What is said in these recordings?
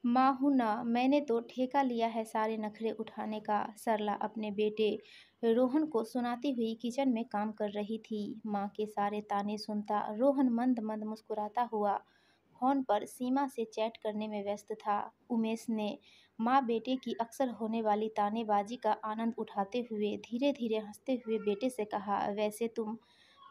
माँ हूँ ना, मैंने तो ठेका लिया है सारे नखरे उठाने का। सरला अपने बेटे रोहन को सुनाती हुई किचन में काम कर रही थी। माँ के सारे ताने सुनता रोहन मंद मंद मुस्कुराता हुआ फोन पर सीमा से चैट करने में व्यस्त था। उमेश ने माँ बेटे की अक्सर होने वाली तानेबाजी का आनंद उठाते हुए धीरे धीरे हंसते हुए बेटे से कहा, वैसे तुम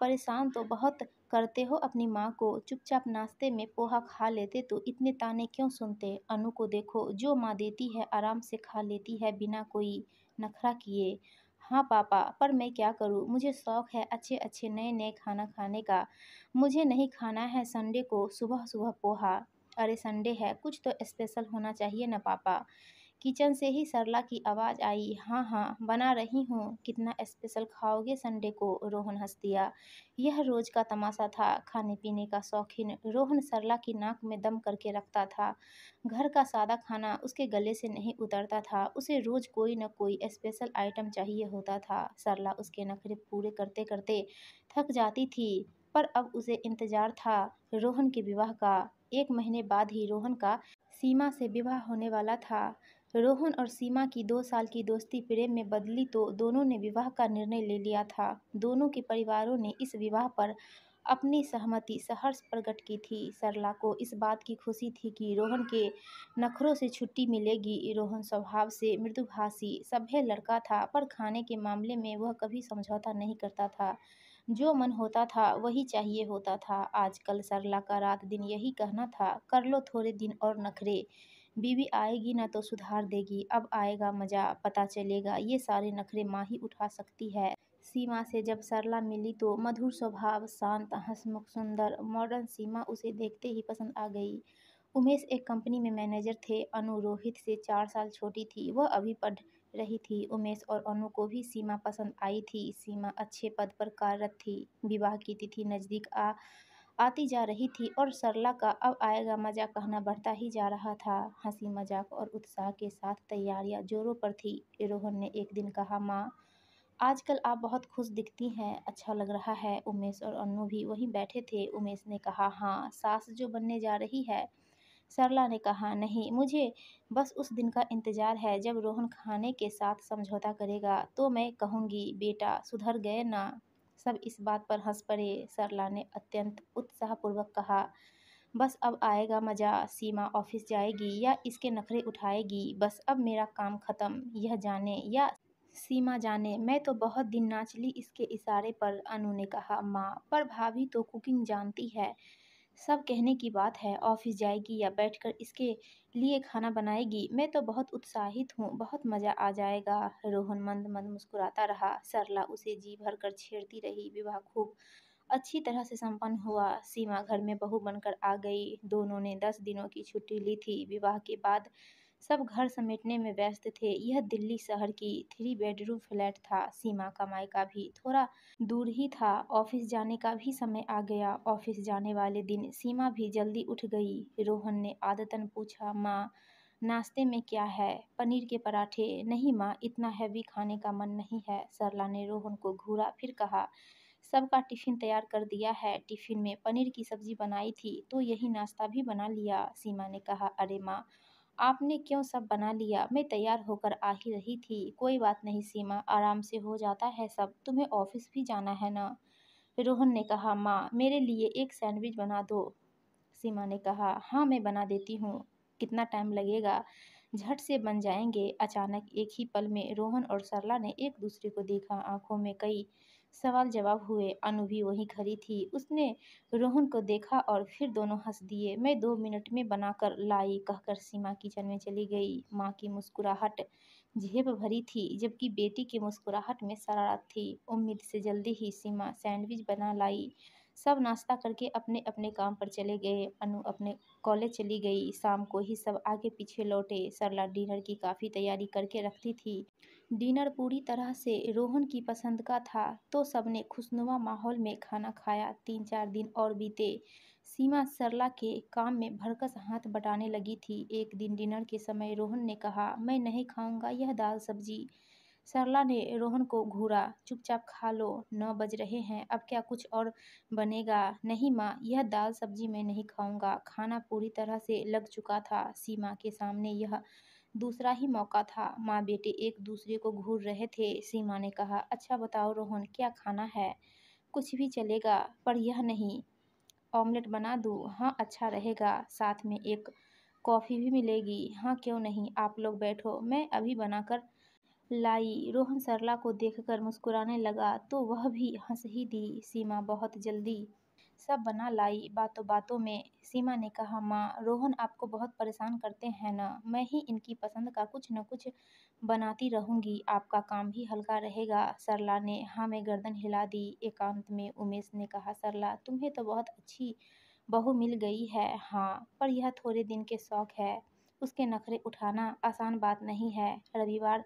परेशान तो बहुत करते हो अपनी माँ को, चुपचाप नाश्ते में पोहा खा लेते तो इतने ताने क्यों सुनते। अनु को देखो, जो माँ देती है आराम से खा लेती है बिना कोई नखरा किए। हाँ पापा, पर मैं क्या करूँ, मुझे शौक है अच्छे अच्छे नए नए खाना खाने का। मुझे नहीं खाना है संडे को सुबह सुबह पोहा। अरे संडे है, कुछ तो स्पेशल होना चाहिए ना पापा। किचन से ही सरला की आवाज़ आई, हाँ हाँ बना रही हूँ, कितना स्पेशल खाओगे संडे को। रोहन हंस दिया। यह रोज का तमाशा था। खाने पीने का शौकीन रोहन सरला की नाक में दम करके रखता था। घर का सादा खाना उसके गले से नहीं उतरता था। उसे रोज कोई न कोई स्पेशल आइटम चाहिए होता था। सरला उसके नखरे पूरे करते करते थक जाती थी, पर अब उसे इंतजार था रोहन के विवाह का। 1 महीने बाद ही रोहन का सीमा से विवाह होने वाला था। रोहन और सीमा की 2 साल की दोस्ती प्रेम में बदली तो दोनों ने विवाह का निर्णय ले लिया था। दोनों के परिवारों ने इस विवाह पर अपनी सहमति सहर्ष प्रकट की थी। सरला को इस बात की खुशी थी कि रोहन के नखरों से छुट्टी मिलेगी। रोहन स्वभाव से मृदुभाषी सभ्य लड़का था, पर खाने के मामले में वह कभी समझौता नहीं करता था। जो मन होता था वही चाहिए होता था। आजकल सरला का रात दिन यही कहना था, कर लो थोड़े दिन और नखरे, बीवी आएगी ना तो सुधार देगी, अब आएगा मजा, पता चलेगा ये सारे नखरे माँ ही उठा सकती है। सीमा से जब सरला मिली तो मधुर स्वभाव, शांत, हंसमुख, सुंदर, मॉडर्न सीमा उसे देखते ही पसंद आ गई। उमेश एक कंपनी में मैनेजर थे। अनु रोहित से 4 साल छोटी थी, वह अभी पढ़ रही थी। उमेश और अनु को भी सीमा पसंद आई थी। सीमा अच्छे पद पर कार्यरत थी। विवाह की तिथि नजदीक आती जा रही थी और सरला का अब आएगा मजा कहना बढ़ता ही जा रहा था। हंसी मजाक और उत्साह के साथ तैयारियां जोरों पर थी। रोहन ने एक दिन कहा, माँ आजकल आप बहुत खुश दिखती हैं, अच्छा लग रहा है। उमेश और अन्नू भी वहीं बैठे थे। उमेश ने कहा, हाँ सास जो बनने जा रही है। सरला ने कहा, नहीं, मुझे बस उस दिन का इंतजार है जब रोहन खाने के साथ समझौता करेगा तो मैं कहूँगी, बेटा सुधर गए ना। सब इस बात पर हंस पड़े। सरला ने अत्यंत उत्साहपूर्वक कहा, बस अब आएगा मजा, सीमा ऑफिस जाएगी या इसके नखरे उठाएगी, बस अब मेरा काम खत्म। यह जाने या सीमा जाने, मैं तो बहुत दिन नाच ली इसके इशारे पर। अनु ने कहा, माँ पर भाभी तो कुकिंग जानती है, सब कहने की बात है, ऑफिस जाएगी या बैठकर इसके लिए खाना बनाएगी, मैं तो बहुत उत्साहित हूँ, बहुत मज़ा आ जाएगा। रोहन मंद मंद मुस्कुराता रहा। सरला उसे जी भर कर छेड़ती रही। विवाह खूब अच्छी तरह से संपन्न हुआ। सीमा घर में बहू बनकर आ गई। दोनों ने 10 दिनों की छुट्टी ली थी। विवाह के बाद सब घर समेटने में व्यस्त थे। यह दिल्ली शहर की 3 बेडरूम फ्लैट था। सीमा का मायका भी थोड़ा दूर ही था। ऑफिस जाने का भी समय आ गया। ऑफिस जाने वाले दिन सीमा भी जल्दी उठ गई। रोहन ने आदतन पूछा, माँ नाश्ते में क्या है? पनीर के पराठे? नहीं माँ, इतना हैवी खाने का मन नहीं है। सरला ने रोहन को घूरा फिर कहा, सबका टिफिन तैयार कर दिया है, टिफिन में पनीर की सब्जी बनाई थी तो यही नाश्ता भी बना लिया। सीमा ने कहा, अरे माँ आपने क्यों सब बना लिया, मैं तैयार होकर आ ही रही थी। कोई बात नहीं सीमा, आराम से हो जाता है सब, तुम्हें ऑफिस भी जाना है ना। रोहन ने कहा, माँ मेरे लिए एक सैंडविच बना दो। सीमा ने कहा, हाँ मैं बना देती हूँ, कितना टाइम लगेगा, झट से बन जाएंगे। अचानक एक ही पल में रोहन और सरला ने एक दूसरे को देखा। आंखों में कई सवाल जवाब हुए। अनु भी वहीं खड़ी थी। उसने रोहन को देखा और फिर दोनों हंस दिए। मैं 2 मिनट में बनाकर लाई कहकर सीमा किचन में चली गई। माँ की मुस्कुराहट जेब भरी थी, जबकि बेटी की मुस्कुराहट में शरारत थी। उम्मीद से जल्दी ही सीमा सैंडविच बना लाई। सब नाश्ता करके अपने अपने काम पर चले गए। अनु अपने कॉलेज चली गई। शाम को ही सब आगे पीछे लौटे। सरला डिनर की काफ़ी तैयारी करके रखती थी। डिनर पूरी तरह से रोहन की पसंद का था तो सबने खुशनुमा माहौल में खाना खाया। 3-4 दिन और बीते। सीमा सरला के काम में भरकस हाथ बटाने लगी थी। एक दिन डिनर के समय रोहन ने कहा, मैं नहीं खाऊंगा यह दाल सब्जी। सरला ने रोहन को घूरा। चुपचाप खा लो, 9 बज रहे हैं, अब क्या कुछ और बनेगा? नहीं माँ, यह दाल सब्जी मैं नहीं खाऊंगा। खाना पूरी तरह से लग चुका था। सीमा के सामने यह दूसरा ही मौका था। माँ बेटे एक दूसरे को घूर रहे थे। सीमा ने कहा, अच्छा बताओ रोहन, क्या खाना है? कुछ भी चलेगा, पर यह नहीं। ऑमलेट बना दूँ? हाँ, अच्छा रहेगा। साथ में एक कॉफ़ी भी मिलेगी। हाँ, क्यों नहीं, आप लोग बैठो, मैं अभी बनाकर लाई। रोहन सरला को देखकर मुस्कुराने लगा तो वह भी हंस ही दी। सीमा बहुत जल्दी सब बना लाई। बातों बातों में सीमा ने कहा, माँ रोहन आपको बहुत परेशान करते हैं ना, मैं ही इनकी पसंद का कुछ न कुछ बनाती रहूंगी, आपका काम भी हल्का रहेगा। सरला ने हाँ में गर्दन हिला दी। एकांत में उमेश ने कहा, सरला तुम्हें तो बहुत अच्छी बहू मिल गई है। हाँ, पर यह थोड़े दिन के शौक है, उसके नखरे उठाना आसान बात नहीं है। रविवार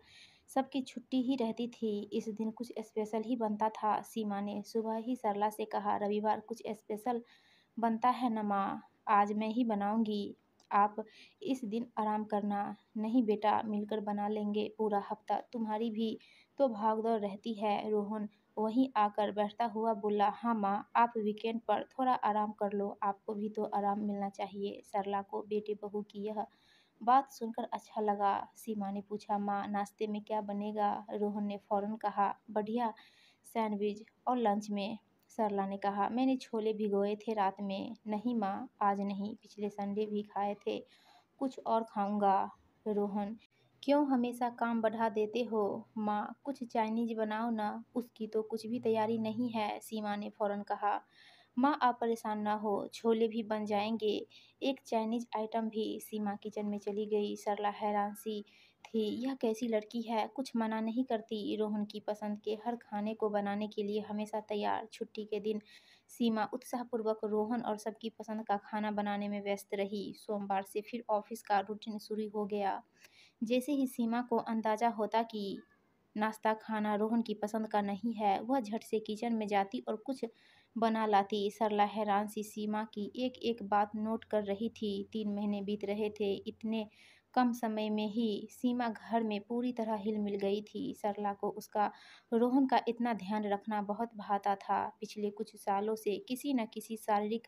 सबकी छुट्टी ही रहती थी, इस दिन कुछ स्पेशल ही बनता था। सीमा ने सुबह ही सरला से कहा, रविवार कुछ स्पेशल बनता है न माँ, आज मैं ही बनाऊंगी, आप इस दिन आराम करना। नहीं बेटा, मिलकर बना लेंगे, पूरा हफ्ता तुम्हारी भी तो भागदौड़ रहती है। रोहन वहीं आकर बैठता हुआ बोला, हाँ माँ, आप वीकेंड पर थोड़ा आराम कर लो, आपको भी तो आराम मिलना चाहिए। सरला को बेटे बहू की यह बात सुनकर अच्छा लगा। सीमा ने पूछा, माँ नाश्ते में क्या बनेगा? रोहन ने फौरन कहा, बढ़िया सैंडविच। और लंच में? सरला ने कहा, मैंने छोले भिगोए थे रात में। नहीं माँ, आज नहीं, पिछले संडे भी खाए थे, कुछ और खाऊंगा। रोहन, क्यों हमेशा काम बढ़ा देते हो? माँ कुछ चाइनीज बनाओ ना, उसकी तो कुछ भी तैयारी नहीं है। सीमा ने फौरन कहा, माँ आप परेशान ना हो, छोले भी बन जाएंगे, एक चाइनीज आइटम भी। सीमा किचन में चली गई। सरला हैरान सी थी, यह कैसी लड़की है, कुछ मना नहीं करती, रोहन की पसंद के हर खाने को बनाने के लिए हमेशा तैयार। छुट्टी के दिन सीमा उत्साहपूर्वक रोहन और सबकी पसंद का खाना बनाने में व्यस्त रही। सोमवार से फिर ऑफिस का रूटीन शुरू हो गया। जैसे ही सीमा को अंदाजा होता कि नाश्ता खाना रोहन की पसंद का नहीं है, वह झट से किचन में जाती और कुछ बना लाती। सरला हैरान सी सीमा की एक एक बात नोट कर रही थी। 3 महीने बीत रहे थे, इतने कम समय में ही सीमा घर में पूरी तरह हिल मिल गई थी। सरला को उसका रोहन का इतना ध्यान रखना बहुत भाता था। पिछले कुछ सालों से किसी न किसी शारीरिक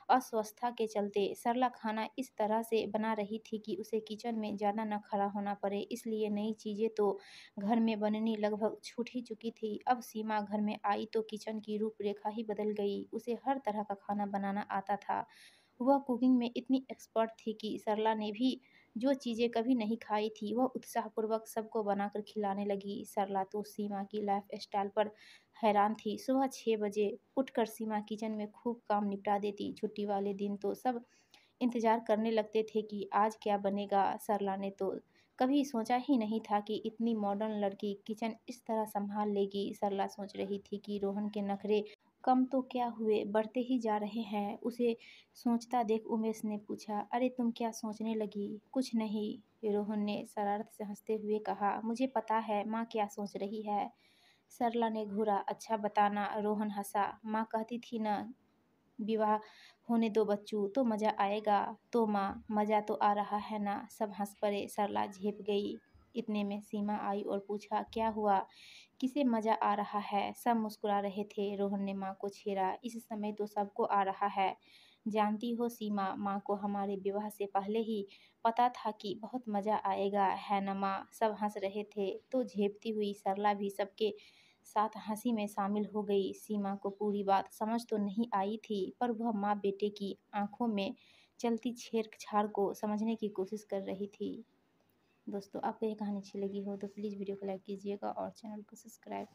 अस्वस्थता के चलते सरला खाना इस तरह से बना रही थी कि उसे किचन में ज़्यादा न खड़ा होना पड़े, इसलिए नई चीज़ें तो घर में बननी लगभग छूट ही चुकी थी। अब सीमा घर में आई तो किचन की रूपरेखा ही बदल गई। उसे हर तरह का खाना बनाना आता था। वह कुकिंग में इतनी एक्सपर्ट थी कि सरला ने भी जो चीज़ें कभी नहीं खाई थी वह उत्साहपूर्वक सबको बनाकर खिलाने लगी। सरला तो सीमा की लाइफ स्टाइल पर हैरान थी। सुबह 6 बजे उठकर सीमा किचन में खूब काम निपटा देती। छुट्टी वाले दिन तो सब इंतजार करने लगते थे कि आज क्या बनेगा। सरला ने तो कभी सोचा ही नहीं था कि इतनी मॉडर्न लड़की किचन इस तरह संभाल लेगी। सरला सोच रही थी कि रोहन के नखरे कम तो क्या हुए, बढ़ते ही जा रहे हैं। उसे सोचता देख उमेश ने पूछा, अरे तुम क्या सोचने लगी? कुछ नहीं, रोहन ने शरारत से हंसते हुए कहा, मुझे पता है माँ क्या सोच रही है। सरला ने घूरा, अच्छा बताना। रोहन हंसा, माँ कहती थी ना, विवाह होने दो बच्चू तो मज़ा आएगा। तो माँ मज़ा तो आ रहा है ना। सब हंस पड़े। सरला झेप गई। इतने में सीमा आई और पूछा, क्या हुआ, किसे मज़ा आ रहा है? सब मुस्कुरा रहे थे। रोहन ने माँ को छेड़ा, इस समय तो सबको आ रहा है। जानती हो सीमा, माँ को हमारे विवाह से पहले ही पता था कि बहुत मज़ा आएगा, है न माँ? सब हंस रहे थे। तो झेपती हुई सरला भी सबके साथ हंसी में शामिल हो गई। सीमा को पूरी बात समझ तो नहीं आई थी, पर वह माँ बेटे की आंखों में चलती छेड़छाड़ को समझने की कोशिश कर रही थी। दोस्तों, आपको ये कहानी अच्छी लगी हो तो प्लीज़ वीडियो को लाइक कीजिएगा और चैनल को सब्सक्राइब